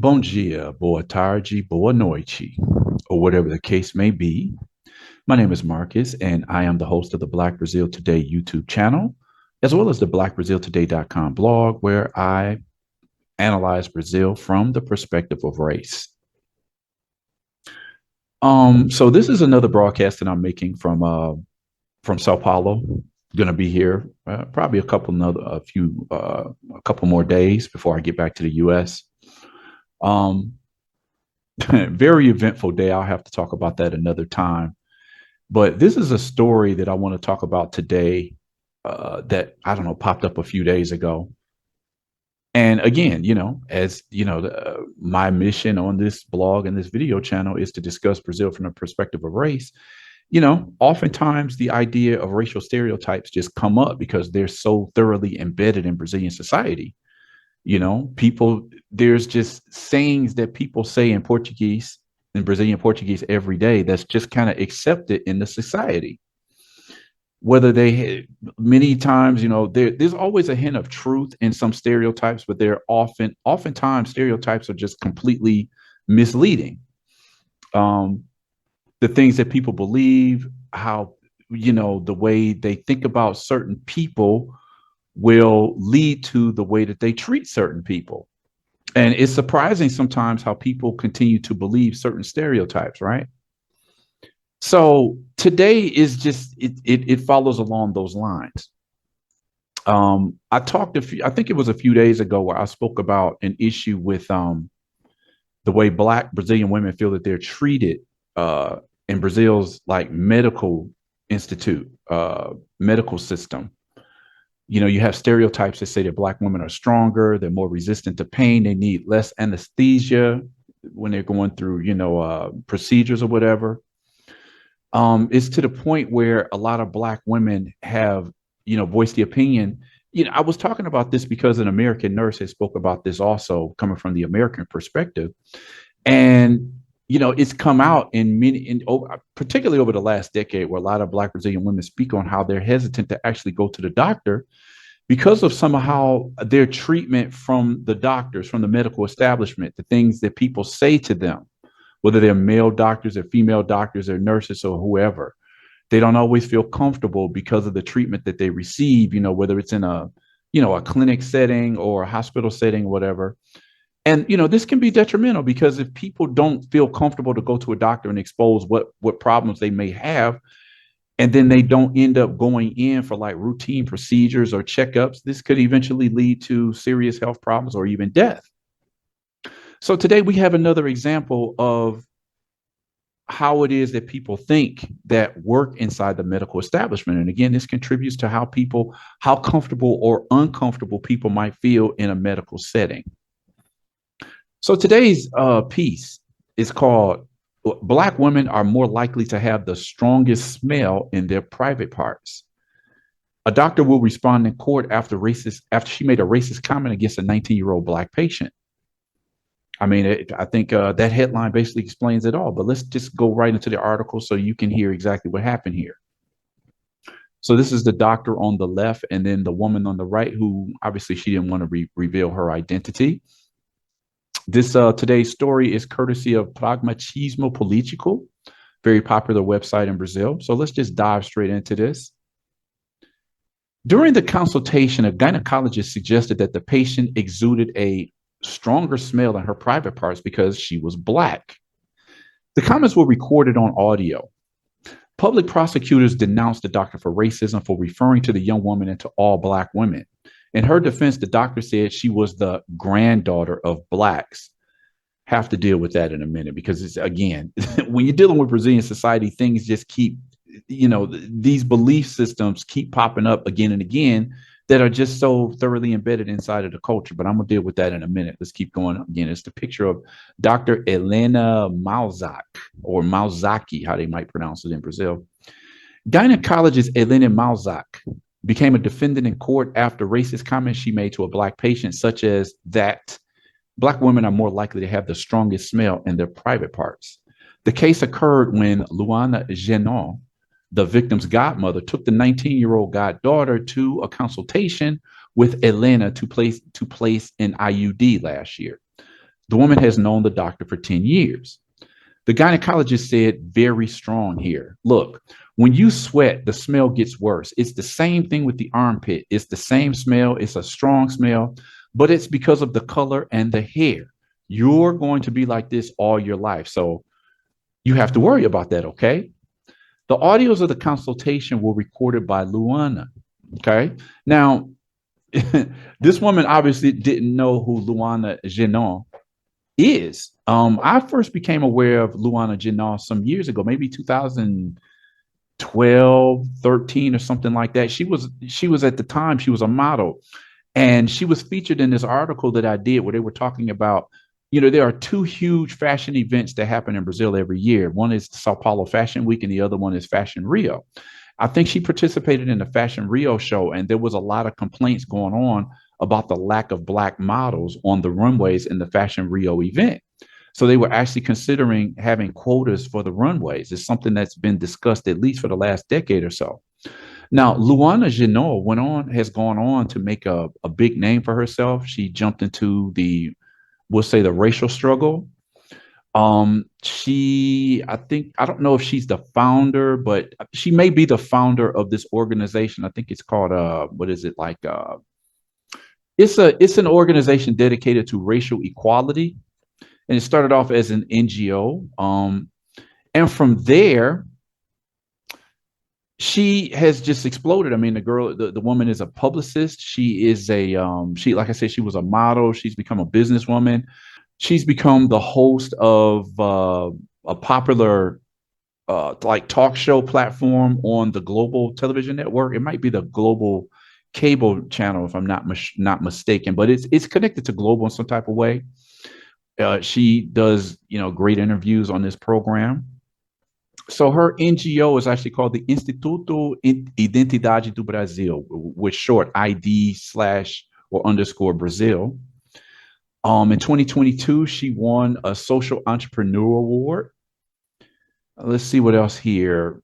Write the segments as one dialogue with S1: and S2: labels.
S1: Bom dia, boa tarde, boa noite, or whatever the case may be. My name is Marcus, and I am the host of the Black Brazil Today YouTube channel, as well as the blackbraziltoday.com blog, where I analyze Brazil from the perspective of race. So this is another broadcast that I'm making from Sao Paulo. Going to be here probably a couple more days before I get back to the U.S. Um, Very eventful day. I'll have to talk about that another time. But this is a story that I want to talk about today that I don't know popped up a few days ago. And again, as you know, my mission on this blog and this video channel is to discuss Brazil from the perspective of race. Oftentimes the idea of racial stereotypes just come up because they're so thoroughly embedded in Brazilian society. There's just sayings that people say in Portuguese, in Brazilian Portuguese every day that's just kind of accepted in the society. Whether many times, there's always a hint of truth in some stereotypes, but oftentimes stereotypes are just completely misleading. Um, the things that people believe, how, the way they think about certain people will lead to the way that they treat certain people. And it's surprising sometimes how people continue to believe certain stereotypes, right? So today is just it follows along those lines. I think it was a few days ago where I spoke about an issue with the way Black Brazilian women feel that they're treated in Brazil's like medical institute, medical system. You have stereotypes that say that Black women are stronger, they're more resistant to pain, they need less anesthesia when they're going through, procedures or whatever. It's to the point where a lot of Black women have, voiced the opinion. I was talking about this because an American nurse has spoke about this also coming from the American perspective. And, it's come out particularly over the last decade where a lot of Black Brazilian women speak on how they're hesitant to actually go to the doctor because of somehow their treatment from the doctors, from the medical establishment, the things that people say to them, whether they're male doctors or female doctors or nurses or whoever. They don't always feel comfortable because of the treatment that they receive, whether it's in a clinic setting or a hospital setting, whatever. And, this can be detrimental because if people don't feel comfortable to go to a doctor and expose what problems they may have, and then they don't end up going in for like routine procedures or checkups, this could eventually lead to serious health problems or even death. So today we have another example of how it is that people think that work inside the medical establishment. And again, this contributes to how comfortable or uncomfortable people might feel in a medical setting. So today's piece is called Black Women Are More Likely to Have the Strongest Smell in Their Private Parts. A doctor will respond in court after she made a racist comment against a 19-year-old Black patient. I mean, I think that headline basically explains it all, but let's just go right into the article so you can hear exactly what happened here. So this is the doctor on the left and then the woman on the right, who obviously she didn't want to reveal her identity. This today's story is courtesy of Pragmatismo Político, very popular website in Brazil. So let's just dive straight into this. During the consultation, a gynecologist suggested that the patient exuded a stronger smell in her private parts because she was Black. The comments were recorded on audio. Public prosecutors denounced the doctor for racism for referring to the young woman and to all Black women. In her defense, the doctor said she was the granddaughter of Blacks. Have to deal with that in a minute because it's, again, when you're dealing with Brazilian society, things just keep, these belief systems keep popping up again and again that are just so thoroughly embedded inside of the culture. But I'm going to deal with that in a minute. Let's keep going. Again, it's the picture of Dr. Helena Malzac, or Malzaki, how they might pronounce it in Brazil. Gynecologist Helena Malzac became a defendant in court after racist comments she made to a Black patient, such as that Black women are more likely to have the strongest smell in their private parts. The case occurred when Luana, the victim's godmother, took the 19-year-old goddaughter to a consultation with Helena to place an IUD last year. The woman has known the doctor for 10 years. The gynecologist said, very strong here. Look, when you sweat, the smell gets worse. It's the same thing with the armpit. It's the same smell. It's a strong smell, but it's because of the color and the hair. You're going to be like this all your life. So you have to worry about that, okay? The audios of the consultation were recorded by Luana, okay? Now, this woman obviously didn't know who Luana Genon is. I first became aware of Luana Genon some years ago, maybe 2012, 13 or something like that. She was at the time, she was a model, and she was featured in this article that I did where they were talking about, there are two huge fashion events that happen in Brazil every year. One is Sao Paulo Fashion Week and the other one is Fashion Rio. I think she participated in the Fashion Rio show, and there was a lot of complaints going on about the lack of Black models on the runways in the Fashion Rio event. So they were actually considering having quotas for the runways. It's something that's been discussed at least for the last decade or so. Now, Luana Genon has gone on to make a big name for herself. She jumped into we'll say the racial struggle. I don't know if she's the founder, but she may be the founder of this organization. I think it's called what is it like? It's an organization dedicated to racial equality, and it started off as an NGO. And from there, she has just exploded. I mean, the woman is a publicist. She is like I said, she was a model. She's become a businesswoman. She's become the host of a popular like talk show platform on the Global Television Network. It might be the Global Cable channel, if I'm not mistaken, but it's connected to Global in some type of way. She does great interviews on this program. So her NGO is actually called the Instituto Identidade do Brasil, with short ID/or _ Brazil. In 2022, she won a Social Entrepreneur Award. Let's see what else here.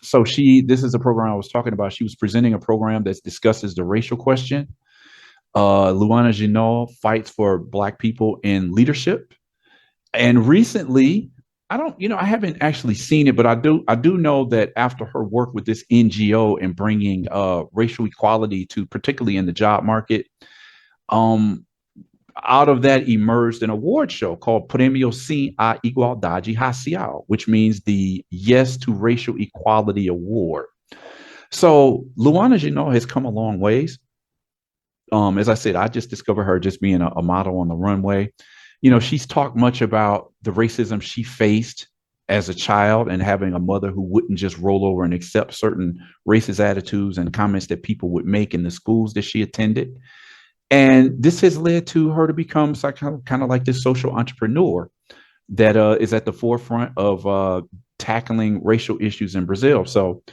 S1: So this is a program I was talking about. She was presenting a program that discusses the racial question. Luana Genon fights for Black people in leadership. And recently, I haven't actually seen it, but I do know that after her work with this NGO and bringing racial equality to particularly in the job market, out of that emerged an award show called Prêmio Sim à Igualdade Racial, which means the Yes to Racial Equality Award. So Luana Genon has come a long ways. As I said, I just discovered her just being a model on the runway. She's talked much about the racism she faced as a child and having a mother who wouldn't just roll over and accept certain racist attitudes and comments that people would make in the schools that she attended. And this has led to her to become kind of like this social entrepreneur that is at the forefront of tackling racial issues in Brazil. So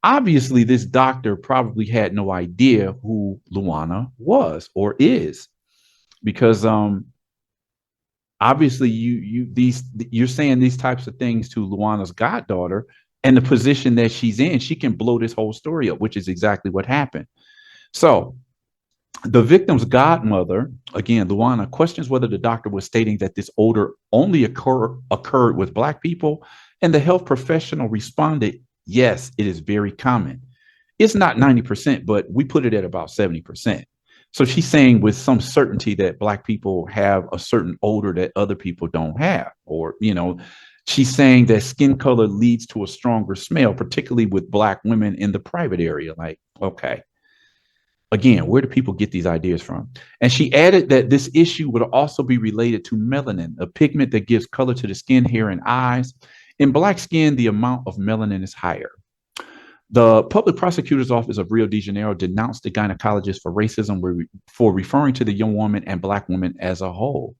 S1: obviously, this doctor probably had no idea who Luana was or is, because obviously you're saying these types of things to Luana's goddaughter, and the position that she's in, she can blow this whole story up, which is exactly what happened. So the victim's godmother, again, Luana, questions whether the doctor was stating that this odor only occurred with Black people, and the health professional responded, yes, it is very common. It's not 90%, but we put it at about 70%. So she's saying with some certainty that Black people have a certain odor that other people don't have, or, she's saying that skin color leads to a stronger smell, particularly with Black women in the private area. Like, okay. Again, where do people get these ideas from? And she added that this issue would also be related to melanin, a pigment that gives color to the skin, hair, and eyes. In Black skin, the amount of melanin is higher. The public prosecutor's office of Rio de Janeiro denounced the gynecologist for racism for referring to the young woman and Black women as a whole.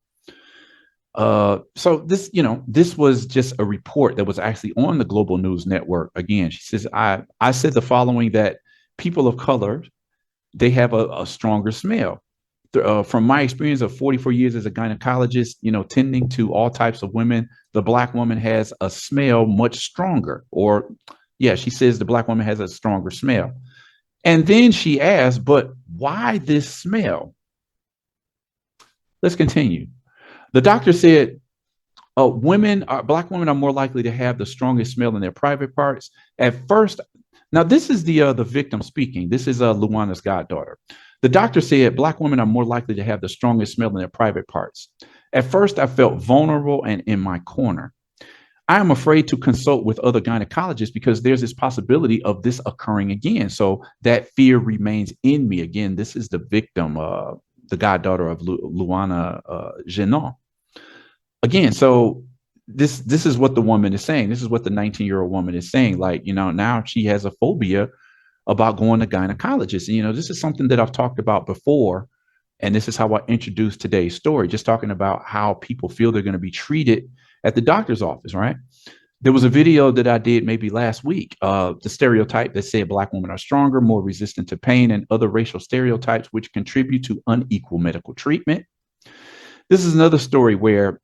S1: So this was just a report that was actually on the Global News Network. Again, she says, I said the following, that people of color, they have a stronger smell. From my experience of 44 years as a gynecologist, tending to all types of women, the Black woman has a smell much stronger. Or, yeah, she says the Black woman has a stronger smell. And then she asks, but why this smell? Let's continue. The doctor said, black women are more likely to have the strongest smell in their private parts. At first, now this is the victim speaking. This is Luana's goddaughter. The doctor said black women are more likely to have the strongest smell in their private parts. At first, I felt vulnerable and in my corner. I am afraid to consult with other gynecologists because there's this possibility of this occurring again. So that fear remains in me. Again, this is the victim, the goddaughter of Luana Genon. Again, so this is what the woman is saying. This is what the 19-year-old woman is saying. Like, now she has a phobia about going to gynecologists. And, this is something that I've talked about before. And this is how I introduced today's story, just talking about how people feel they're going to be treated at the doctor's office, right? There was a video that I did maybe last week, the stereotype that said black women are stronger, more resistant to pain, and other racial stereotypes which contribute to unequal medical treatment. This is another story where,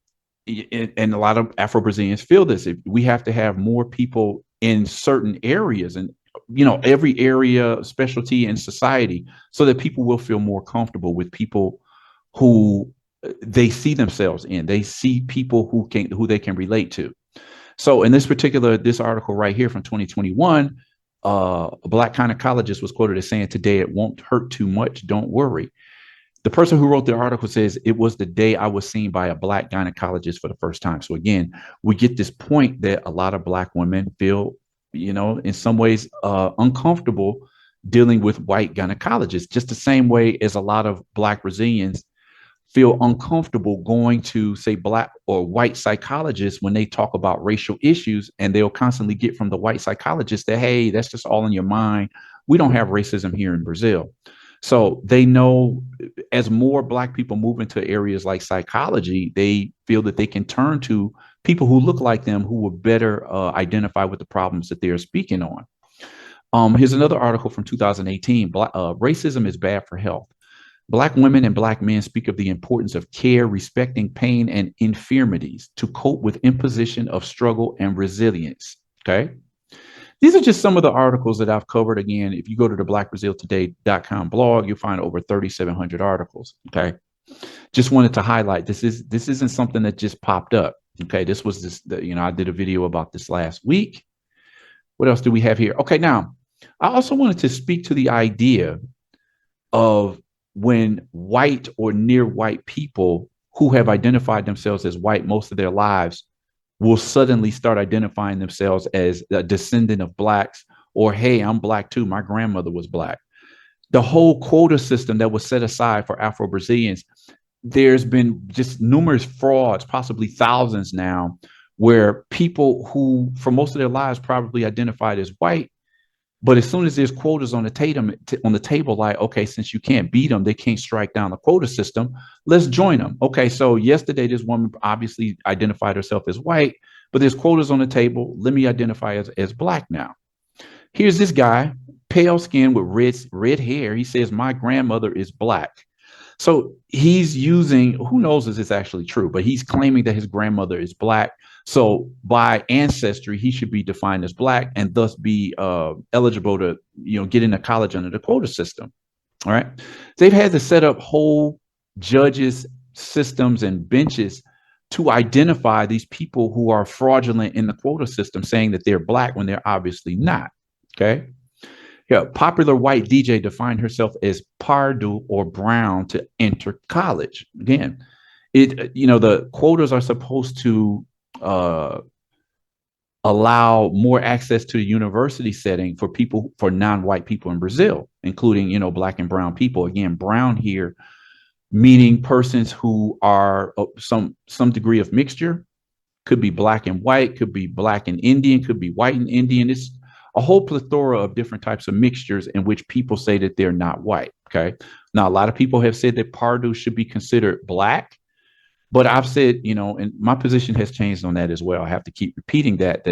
S1: and a lot of Afro-Brazilians feel this, if we have to have more people in certain areas and every area specialty in society so that people will feel more comfortable with people who they see themselves in. They see people who they can relate to. So in this article right here from 2021, a black gynecologist was quoted as saying, "Today it won't hurt too much. Don't worry." The person who wrote the article says, "It was the day I was seen by a black gynecologist for the first time." So again, we get this point that a lot of black women feel, in some ways uncomfortable dealing with white gynecologists, just the same way as a lot of black Brazilians feel uncomfortable going to, say, black or white psychologists when they talk about racial issues, and they'll constantly get from the white psychologist that, hey, that's just all in your mind. We don't have racism here in Brazil. So they know as more black people move into areas like psychology, they feel that they can turn to people who look like them who will better identify with the problems that they're speaking on. Here's another article from 2018. Racism is bad for health. Black women and black men speak of the importance of care, respecting pain and infirmities to cope with imposition of struggle and resilience. Okay. These are just some of the articles that I've covered. Again, if you go to the blackbraziltoday.com blog, you'll find over 3,700 articles. Okay. Just wanted to highlight this isn't something that just popped up. Okay. This was I did a video about this last week. What else do we have here? Okay. Now, I also wanted to speak to the idea of when white or near white people who have identified themselves as white most of their lives will suddenly start identifying themselves as a descendant of blacks, or, hey, I'm black too. My grandmother was black. The whole quota system that was set aside for Afro-Brazilians, there's been just numerous frauds, possibly thousands now, where people who for most of their lives probably identified as white, but as soon as there's quotas on the table, like, okay, since you can't beat them, they can't strike down the quota system, let's join them. Okay, so yesterday this woman obviously identified herself as white, but there's quotas on the table. Let me identify as black now. Here's this guy, pale skin with red hair. He says, my grandmother is black. So he's using, who knows if it's actually true, but he's claiming that his grandmother is black. So by ancestry, he should be defined as black and thus be eligible to, get into college under the quota system. All right. They've had to set up whole judges, systems, and benches to identify these people who are fraudulent in the quota system, saying that they're black when they're obviously not. Okay. Yeah, popular white DJ defined herself as pardo or brown to enter college. Again, the quotas are supposed to allow more access to the university setting for non-white people in Brazil, including, black and brown people. Again, brown here meaning persons who are some degree of mixture, could be black and white, could be black and Indian, could be white and Indian. It's a whole plethora of different types of mixtures in which people say that they're not white. Okay. Now, a lot of people have said that Pardo should be considered black, but I've said, and my position has changed on that as well. I have to keep repeating that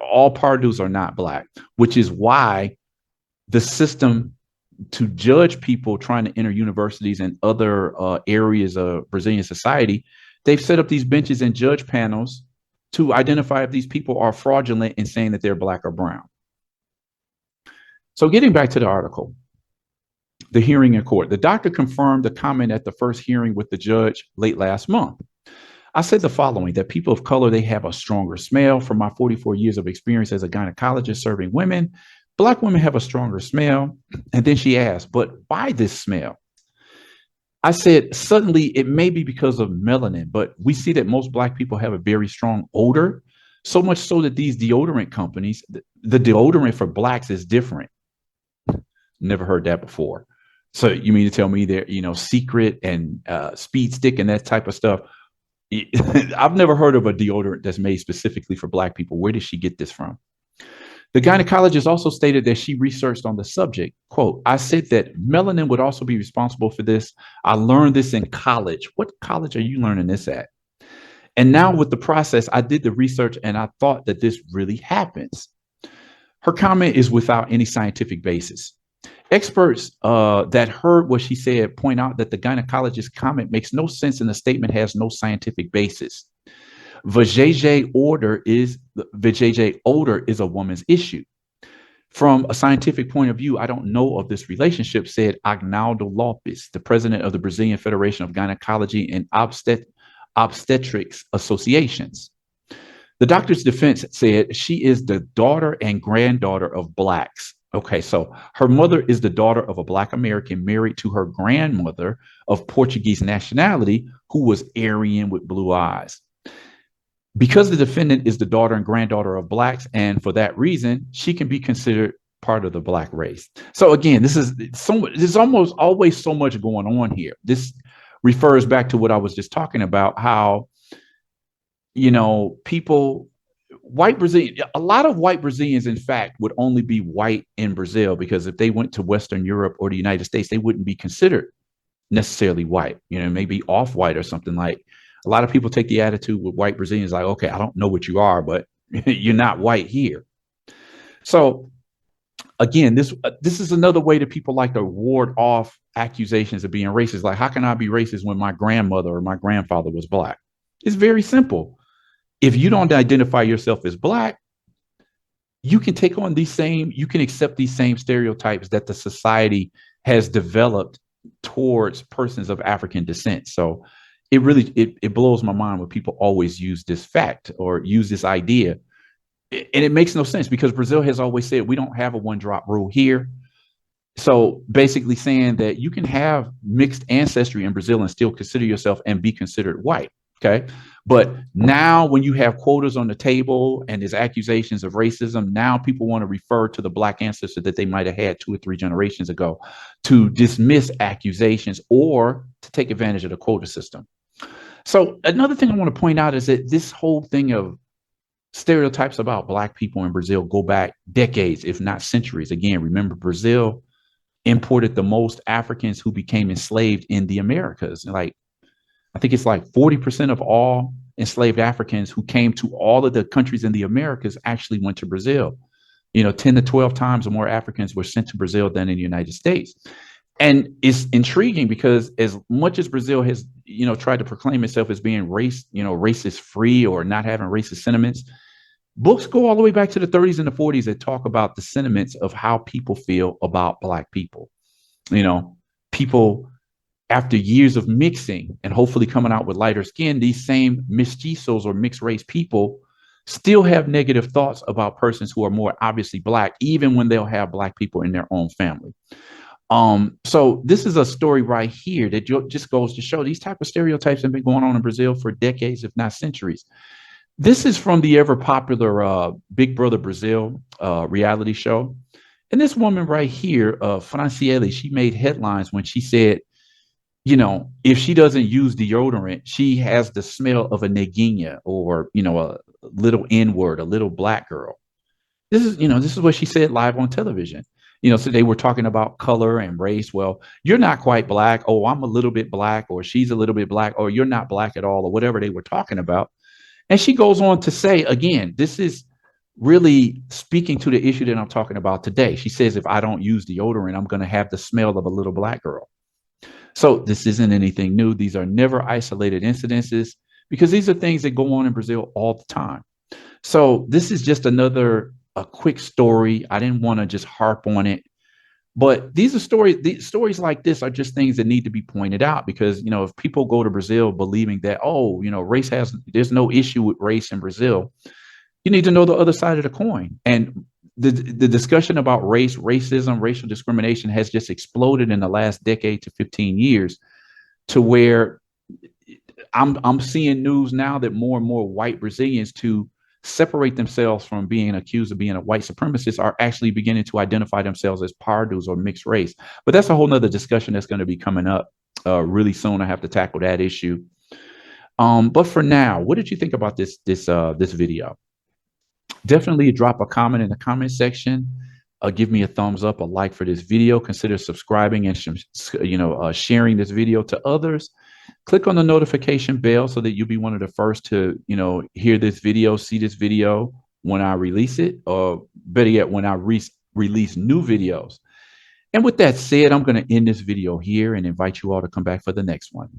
S1: all Pardos are not black, which is why the system to judge people trying to enter universities and other areas of Brazilian society, they've set up these benches and judge panels to identify if these people are fraudulent in saying that they're black or brown. So getting back to the article, The hearing in court. The doctor confirmed the comment at the first hearing with the judge late last month. I said the following, that people of color, they have a stronger smell. From my 44 years of experience as a gynecologist serving women, Black women have a stronger smell. And then she asked, but why this smell? I said, suddenly it may be because of melanin, but we see that most Black people have a very strong odor, so much so that these deodorant companies, the deodorant for Blacks is different. Never heard that before. So you mean to tell me that, Secret and Speed Stick and that type of stuff? I've never heard of a deodorant that's made specifically for Black people. Where did she get this from? The gynecologist also stated that she researched on the subject. Quote, I said that melanin would also be responsible for this. I learned this in college. What college are you learning this at? And now with the process, I did the research and I thought that this really happens. Her comment is without any scientific basis. Experts that heard what she said point out that the gynecologist's comment makes no sense and the statement has no scientific basis. Vajayjay odor is a woman's issue. From a scientific point of view, I don't know of this relationship, said Agnaldo Lopes, the president of the Brazilian Federation of Gynecology and Obstetrics Associations. The doctor's defense said she is the daughter and granddaughter of Blacks. Okay, so her mother is the daughter of a Black American married to her grandmother of Portuguese nationality, who was Aryan with blue eyes. Because the defendant is the daughter and granddaughter of Blacks, and for that reason, she can be considered part of the Black race. So again, there's almost always so much going on here. This refers back to what I was just talking about, how, a lot of white Brazilians, in fact, would only be white in Brazil, because if they went to Western Europe or the United States, they wouldn't be considered necessarily white, maybe off-white or something. Like, a lot of people take the attitude with white Brazilians like, okay, I don't know what you are, but you're not white here. So again, this is another way that people like to ward off accusations of being racist. Like, how can I be racist when my grandmother or my grandfather was Black? It's very simple. If you don't identify yourself as Black, you can accept these same stereotypes that the society has developed towards persons of African descent. So it blows my mind when people always use this fact or use this idea. And it makes no sense, because Brazil has always said we don't have a one-drop rule here. So basically saying that you can have mixed ancestry in Brazil and still consider yourself and be considered white. Okay. But now when you have quotas on the table and there's accusations of racism, now people want to refer to the Black ancestor that they might have had 2 or 3 generations ago to dismiss accusations or to take advantage of the quota system. So another thing I want to point out is that this whole thing of stereotypes about Black people in Brazil go back decades, if not centuries. Again, remember, Brazil imported the most Africans who became enslaved in the Americas. Like, I think it's like 40% of all enslaved Africans who came to all of the countries in the Americas actually went to Brazil. 10 to 12 times more Africans were sent to Brazil than in the United States. And it's intriguing because as much as Brazil has, tried to proclaim itself as being racist free or not having racist sentiments, books go all the way back to the 30s and the 40s that talk about the sentiments of how people feel about Black people. People, after years of mixing and hopefully coming out with lighter skin, these same mestizos or mixed race people still have negative thoughts about persons who are more obviously Black, even when they'll have Black people in their own family. So this is a story right here that just goes to show these type of stereotypes have been going on in Brazil for decades, if not centuries. This is from the ever popular Big Brother Brazil reality show. And this woman right here, Franciele, she made headlines when she said, if she doesn't use deodorant, she has the smell of a neguinha or, a little N-word, a little Black girl. This is what she said live on television. So they were talking about color and race. Well, you're not quite Black. Oh, I'm a little bit Black, or she's a little bit Black, or you're not Black at all, or whatever they were talking about. And she goes on to say, again, this is really speaking to the issue that I'm talking about today. She says, if I don't use deodorant, I'm going to have the smell of a little Black girl. So this isn't anything new. These are never isolated incidences, because these are things that go on in Brazil all the time. So this is just a quick story. I didn't want to just harp on it. But these stories like this are just things that need to be pointed out because, if people go to Brazil believing that, oh, there's no issue with race in Brazil, you need to know the other side of the coin. And the discussion about racism, racial discrimination has just exploded in the last decade to 15 years to where I'm seeing news now that more and more white Brazilians to separate themselves from being accused of being a white supremacist are actually beginning to identify themselves as pardos or mixed race. But that's a whole nother discussion that's going to be coming up really soon. I have to tackle that issue. But for now, what did you think about this video? Definitely drop a comment in the comment section. Give me a thumbs up, a like for this video. Consider subscribing and sharing this video to others. Click on the notification bell so that you'll be one of the first to hear this video, see this video when I release it, or better yet, when I release new videos. And with that said, I'm going to end this video here and invite you all to come back for the next one.